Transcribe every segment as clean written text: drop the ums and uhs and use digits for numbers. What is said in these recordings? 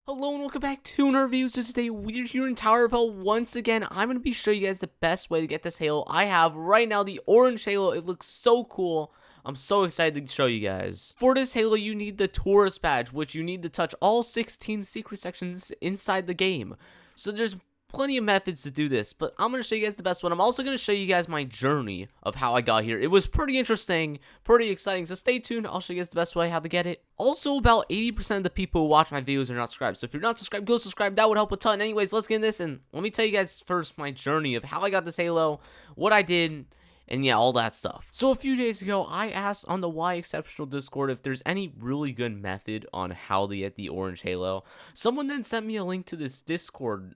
Hello and welcome back to another review. So today we're here in Tower of Hell once again. I'm going to be showing you guys the best way to get this halo. I have right now the orange halo. It looks so cool. I'm so excited to show you guys. For this halo, you need the tourist badge, which you need to touch all 16 secret sections inside the game. So there's plenty of methods to do this, but I'm going to show you guys the best one. I'm also going to show you guys my journey of how I got here. It was pretty interesting, pretty exciting, so stay tuned. I'll show you guys the best way how to get it. Also, about 80% of the people who watch my videos are not subscribed, so if you're not subscribed, go subscribe. That would help a ton. Anyways, let's get into this, and let me tell you guys first my journey of how I got this halo, what I did, and yeah, all that stuff. So a few days ago, I asked on the Why Exceptional Discord if there's any really good method on how to get the orange halo. Someone then sent me a link to this Discord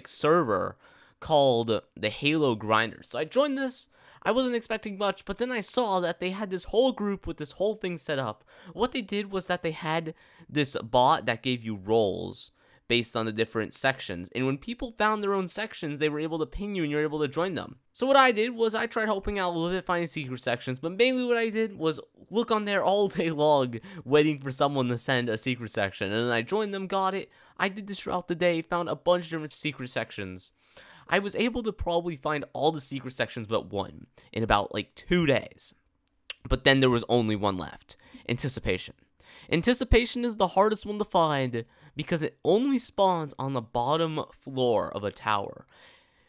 server called the Halo Grinder. So I joined this. I wasn't expecting much, but then I saw that they had this whole group with this whole thing set up. What they did was that they had this bot that gave you roles based on the different sections, and when people found their own sections, they were able to ping you and you're able to join them. So what I did was I tried helping out a little bit, finding secret sections, but mainly what I did was look on there all day long waiting for someone to send a secret section, and then I joined them, got it. I did this throughout the day, found a bunch of different secret sections. I was able to probably find all the secret sections but one in about 2 days, but then there was only one left: Anticipation. Anticipation is the hardest one to find because it only spawns on the bottom floor of a tower,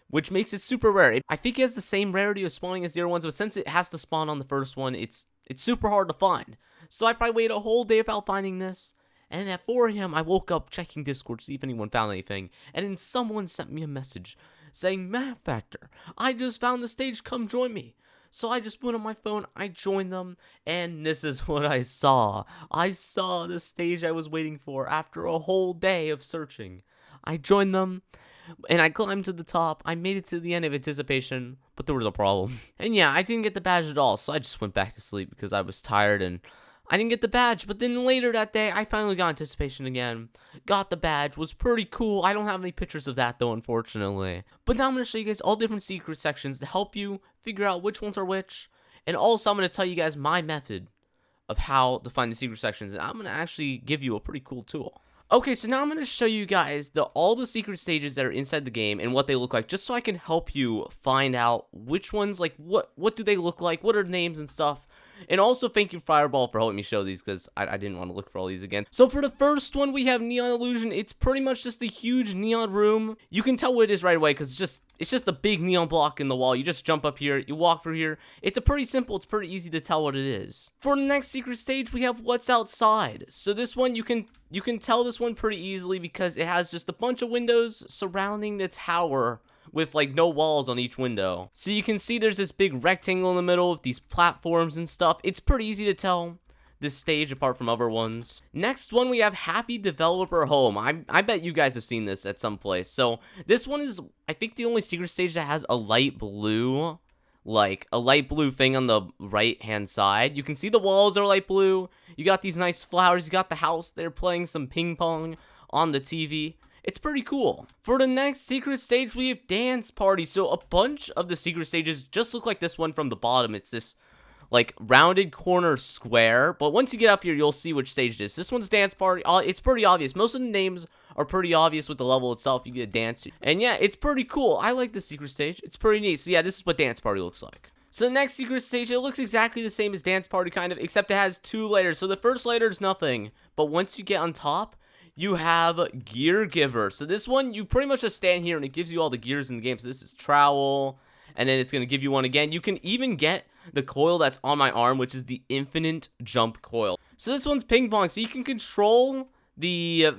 which makes it super rare. I think it has the same rarity of spawning as the other ones, but since it has to spawn on the first one, it's super hard to find. So I probably waited a whole day without finding this, and at 4 AM I woke up checking Discord to see if anyone found anything, and then someone sent me a message saying, "Math Factor, I just found the stage, come join me." So I just went on my phone, I joined them, and this is what I saw. I saw the stage I was waiting for after a whole day of searching. I joined them, and I climbed to the top. I made it to the end of Anticipation, but there was a problem. And yeah, I didn't get the badge at all, so I just went back to sleep because I was tired and I didn't get the badge. But then later that day, I finally got Anticipation again. Got the badge, was pretty cool. I don't have any pictures of that though, unfortunately. But now I'm going to show you guys all different secret sections to help you figure out which ones are which. And also I'm going to tell you guys my method of how to find the secret sections. And I'm going to actually give you a pretty cool tool. Okay, so now I'm going to show you guys all the secret stages that are inside the game and what they look like, just so I can help you find out which ones, what do they look like, what are the names and stuff. And also thank you Fireball for helping me show these, because I didn't want to look for all these again. So for the first one, we have Neon Illusion. It's pretty much just a huge neon room. You can tell what it is right away because it's just a big neon block in the wall. You just jump up here, you walk through here. It's pretty easy to tell what it is. For the next secret stage, we have What's Outside. So this one, you can tell this one pretty easily because it has just a bunch of windows surrounding the tower with no walls on each window. So you can see there's this big rectangle in the middle with these platforms and stuff. It's pretty easy to tell this stage apart from other ones. Next one, we have Happy Developer Home. I bet you guys have seen this at some place. So this one is, I think, the only secret stage that has a light blue thing on the right hand side. You can see the walls are light blue. You got these nice flowers. You got the house there playing some ping pong on the TV. It's pretty cool. For the next secret stage, we have Dance Party. So a bunch of the secret stages just look like this one from the bottom. It's this rounded corner square, but once you get up here, you'll see which stage it is. This one's Dance Party. It's pretty obvious. Most of the names are pretty obvious with the level itself. You get a dance, and yeah, it's pretty cool. I like the secret stage. It's pretty neat. So yeah, this is what Dance Party looks like. So the next secret stage, it looks exactly the same as Dance Party, kind of, except it has 2 layers. So the first layer is nothing, but once you get on top, you have Gear Giver. So this one, you pretty much just stand here and it gives you all the gears in the game. So this is trowel, and then it's going to give you one again. You can even get the coil that's on my arm, which is the infinite jump coil. So this one's ping pong. So you can control I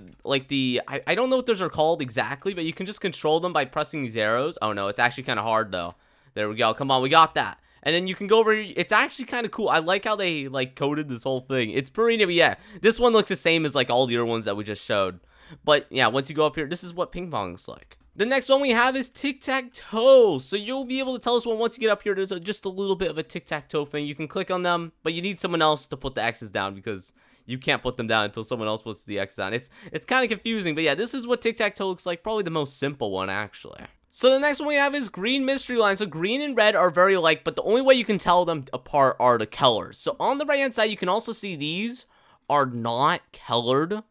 don't know what those are called exactly, but you can just control them by pressing these arrows. Oh no, it's actually kind of hard though. There we go. Come on, we got that. And then you can go over here. It's actually kind of cool. I like how they coded this whole thing. It's pretty neat. Yeah, this one looks the same as all the other ones that we just showed. But yeah, once you go up here, this is what ping pong looks like. The next one we have is Tic Tac Toe. So you'll be able to tell us once you get up here, there's just a little bit of a Tic Tac Toe thing. You can click on them, but you need someone else to put the X's down because you can't put them down until someone else puts the X down. It's kind of confusing, but yeah, this is what Tic Tac Toe looks like. Probably the most simple one, actually. So the next one we have is Green Mystery Line. So green and red are very alike, but the only way you can tell them apart are the colors. So on the right hand side, you can also see these are not colored.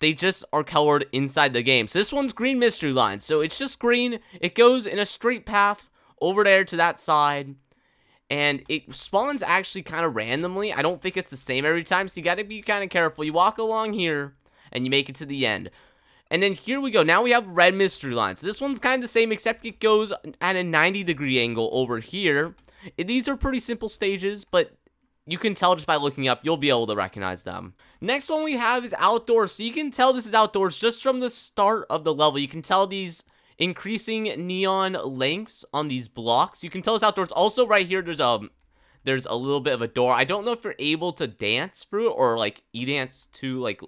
they just are colored inside the game. So this one's green mystery line. So it's just green. It goes in a straight path over there to that side. And it spawns actually kind of randomly. I don't think it's the same every time, so you got to be kind of careful. You walk along here, and you make it to the end. And then here we go. Now we have red mystery line. So this one's kind of the same, except it goes at a 90-degree angle over here. These are pretty simple stages, but you can tell just by looking up. You'll be able to recognize them. Next one we have is outdoors. So you can tell this is outdoors just from the start of the level. You can tell these increasing neon lengths on these blocks. You can tell it's outdoors. Also right here, there's a little bit of a door. I don't know if you're able to dance through it or like e-dance to like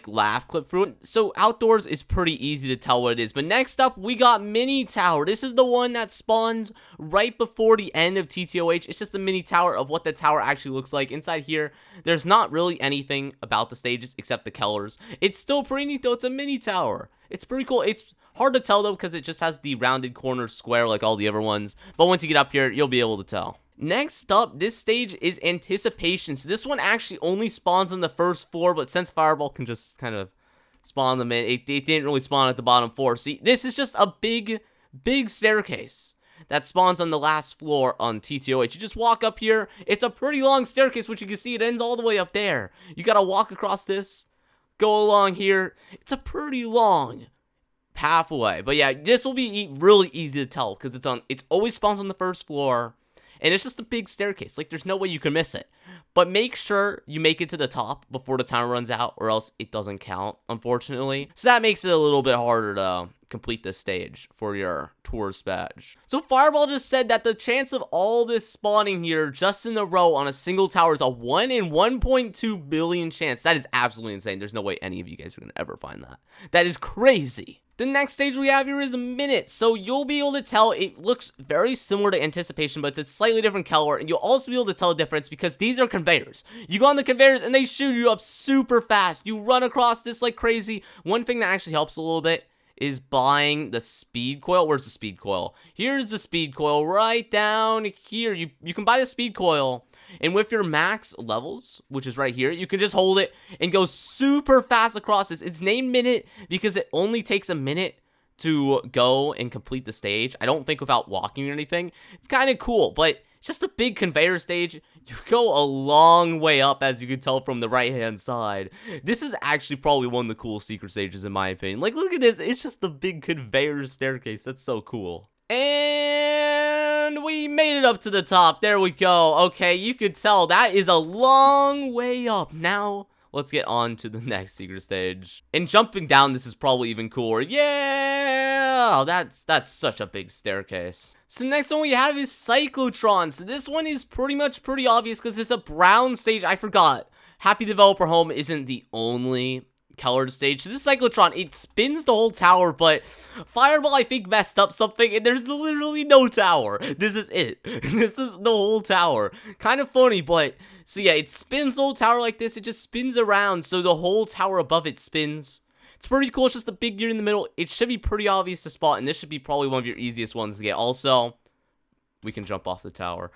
laugh clip through it. So outdoors is pretty easy to tell what it is. But next up we got mini tower. This is the one that spawns right before the end of TTOH. It's just the mini tower of what the tower actually looks like. Inside here there's not really anything about the stages except the colors. It's still pretty neat though. It's a mini tower. It's pretty cool. It's hard to tell though because it just has the rounded corner square like all the other ones. But once you get up here, you'll be able to tell. Next up, this stage is anticipation. So this one actually only spawns on the first floor, but since Fireball can just kind of spawn them in, it didn't really spawn at the bottom floor. See, this is just a big staircase that spawns on the last floor on TTOH. You just walk up here. It's a pretty long staircase, which you can see it ends all the way up there. You gotta walk across this, go along here. It's a pretty long pathway. But yeah, this will be really easy to tell because it's always spawns on the first floor. And it's just a big staircase. Like, there's no way you can miss it. But make sure you make it to the top before the timer runs out, or else it doesn't count, unfortunately. So that makes it a little bit harder to complete this stage for your tourist badge. So Fireball just said that the chance of all this spawning here just in a row on a single tower is a 1 in 1.2 billion chance. That is absolutely insane. There's no way any of you guys are going to ever find that. That is crazy. The next stage we have here is minutes, so you'll be able to tell it looks very similar to anticipation, but it's a slightly different color, and you'll also be able to tell the difference because these are conveyors. You go on the conveyors and they shoot you up super fast. You run across this like crazy. One thing that actually helps a little bit is buying the speed coil. Where's the speed coil? Here's the speed coil right down here. You can buy the speed coil. And with your max levels, which is right here, you can just hold it and go super fast across this. It's named minute because it only takes a minute to go and complete the stage. I don't think without walking or anything. It's kind of cool, but it's just a big conveyor stage. You go a long way up, as you can tell from the right-hand side. This is actually probably one of the coolest secret stages, in my opinion. Like, look at this. It's just the big conveyor staircase. That's so cool. And we made it up to the top. There we go. Okay, you could tell that is a long way up. Now, let's get on to the next secret stage. And jumping down, this is probably even cooler. Yeah! That's such a big staircase. So next one we have is Cyclotron. So this one is pretty obvious because it's a brown stage. I forgot. Happy Developer Home isn't the only colored stage. So this Cyclotron, it spins the whole tower, but Fireball, I think, messed up something, and there's literally no tower. This is it. This is the whole tower. Kind of funny, but, so yeah, it spins the whole tower like this. It just spins around, so the whole tower above it spins. It's pretty cool. It's just a big gear in the middle. It should be pretty obvious to spot, and this should be probably one of your easiest ones to get. Also, we can jump off the tower.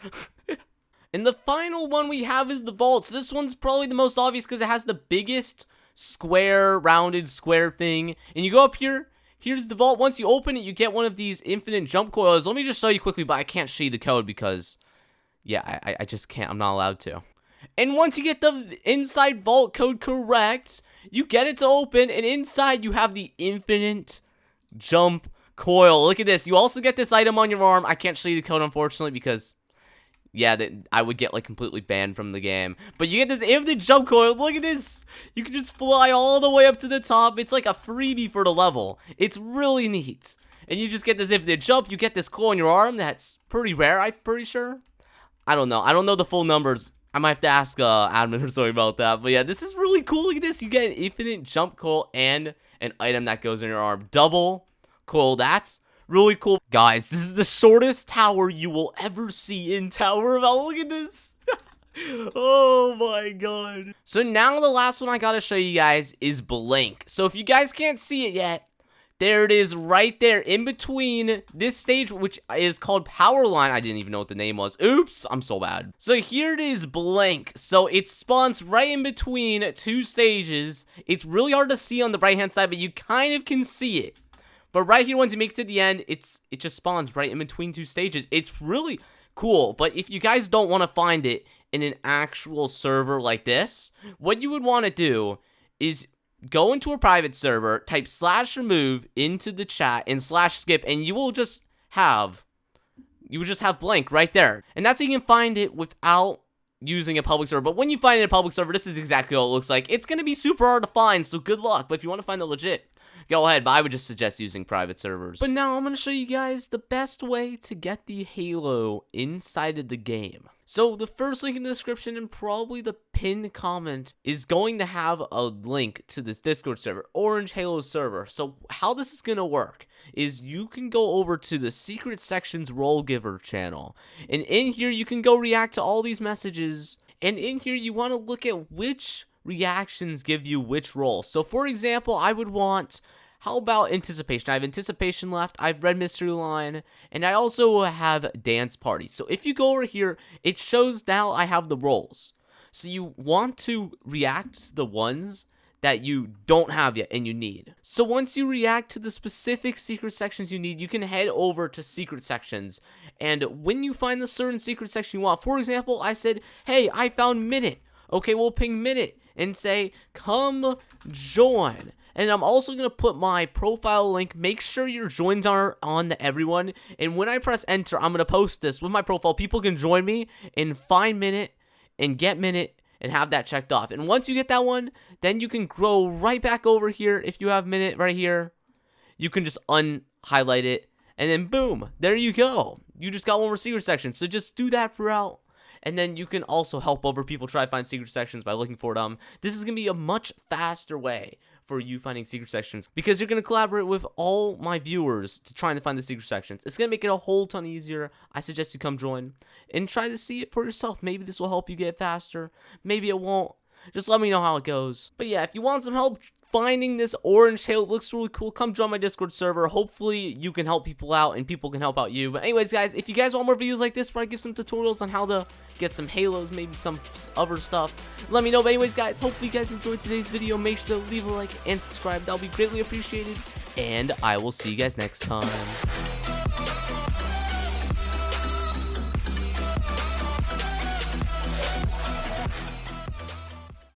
And the final one we have is the vault. So this one's probably the most obvious because it has the biggest square, rounded square thing. And you go up here. Here's the vault. Once you open it, you get one of these infinite jump coils. Let me just show you quickly, but I can't show you the code because, yeah, I just can't. I'm not allowed to. And once you get the inside vault code correct, you get it to open. And inside, you have the infinite jump coil. Look at this. You also get this item on your arm. I can't show you the code, unfortunately, because yeah, I would get like completely banned from the game. But you get this infinite jump coil. Look at this. You can just fly all the way up to the top. It's like a freebie for the level. It's really neat. And you just get this infinite jump. You get this coil on your arm. That's pretty rare, I'm pretty sure. I don't know. I don't know the full numbers. I might have to ask admin or something about that. But yeah, this is really cool. Look at this. You get an infinite jump coil and an item that goes in your arm. Double coil. That's really cool. Guys, this is the shortest tower you will ever see in Tower of Hell. Look at this. Oh my god. So now the last one I gotta show you guys is Blink. So if you guys can't see it yet, There it is right there in between this stage, which is called Power Line. I didn't even know what the name was. Oops, I'm so bad. So here it is blank. So it spawns right in between two stages. It's really hard to see on the right hand side, but you kind of can see it. But right here, once you make it to the end, it just spawns right in between two stages. It's really cool. But if you guys don't want to find it in an actual server like this, what you would want to do is go into a private server, type /remove into the chat and /skip, and you will just have blank right there. And that's how you can find it without using a public server. But when you find it in a public server, this is exactly what it looks like. It's going to be super hard to find, so good luck. But if you want to find it legit, go ahead, but I would just suggest using private servers. But now I'm going to show you guys the best way to get the halo inside of the game. So the first link in the description and probably the pinned comment is going to have a link to this Discord server, Orange Halo server. So how this is going to work is you can go over to the Secret Sections Role Giver channel. And in here you can go react to all these messages. And in here you want to look at which reactions give you which role. So for example, I would want, how about anticipation? I have anticipation left, I have red mystery line, and I also have dance party. So if you go over here, it shows now I have the roles. So you want to react to the ones that you don't have yet and you need. So once you react to the specific secret sections you need, you can head over to secret sections. And when you find the certain secret section you want, for example, I said, hey, I found Minute. Okay, we'll ping Minute and say, come join. And I'm also going to put my profile link. Make sure your joins are on to everyone. And when I press enter, I'm going to post this with my profile. People can join me and find Minute and get Minute and have that checked off. And once you get that one, then you can go right back over here. If you have Minute right here, you can just unhighlight it. And then boom, there you go. You just got one more secret section. So just do that throughout. And then you can also help other people try to find secret sections by looking for them. This is going to be a much faster way for you finding secret sections because you're going to collaborate with all my viewers to try to find the secret sections. It's going to make it a whole ton easier. I suggest you come join and try to see it for yourself. Maybe this will help you get faster. Maybe it won't. Just let me know how it goes. But yeah, if you want some help finding this orange halo, it looks really cool, come join my Discord server. Hopefully you can help people out and people can help out you. But anyways, guys, if you guys want more videos like this where I give some tutorials on how to get some halos, maybe some other stuff, let me know. But anyways, guys, hopefully you guys enjoyed today's video. Make sure to leave a like and subscribe. That'll be greatly appreciated. And I will see you guys next time.